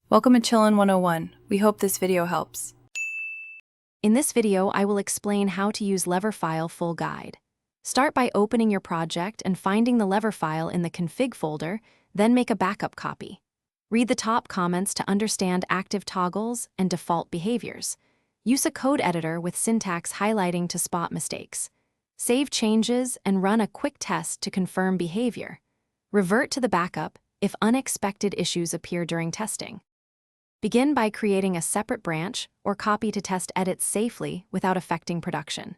Welcome to Chillin' 101. We hope this video helps. In this video, I will explain how to use lever file full guide. Start by opening your project and finding the lever file in the config folder, then make a backup copy. Read the top comments to understand active toggles and default behaviors. Use a code editor with syntax highlighting to spot mistakes. Save changes and run a quick test to confirm behavior. Revert to the backup if unexpected issues appear during testing. Begin by creating a separate branch or copy to test edits safely without affecting production.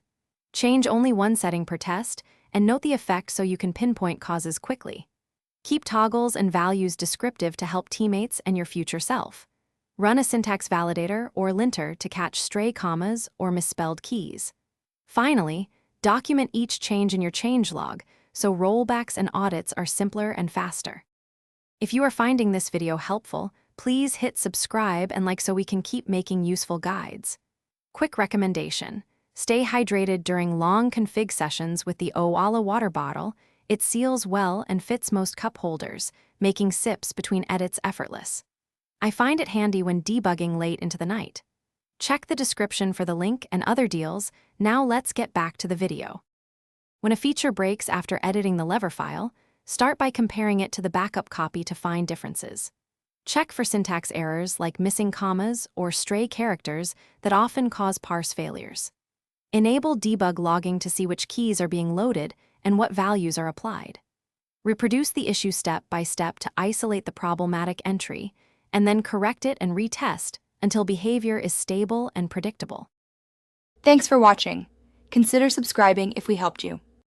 Change only one setting per test and note the effect so you can pinpoint causes quickly. Keep toggles and values descriptive to help teammates and your future self. Run a syntax validator or linter to catch stray commas or misspelled keys. Finally, document each change in your changelog so rollbacks and audits are simpler and faster. If you are finding this video helpful, please hit subscribe and like so we can keep making useful guides. Quick recommendation: stay hydrated during long config sessions with the Owala water bottle. It seals well and fits most cup holders, making sips between edits effortless. I find it handy when debugging late into the night. Check the description for the link and other deals. Now let's get back to the video. When a feature breaks after editing the lever file, start by comparing it to the backup copy to find differences. Check for syntax errors like missing commas or stray characters that often cause parse failures. Enable debug logging to see which keys are being loaded and what values are applied. Reproduce the issue step by step to isolate the problematic entry, and then correct it and retest until behavior is stable and predictable. Thanks for watching. Consider subscribing if we helped you.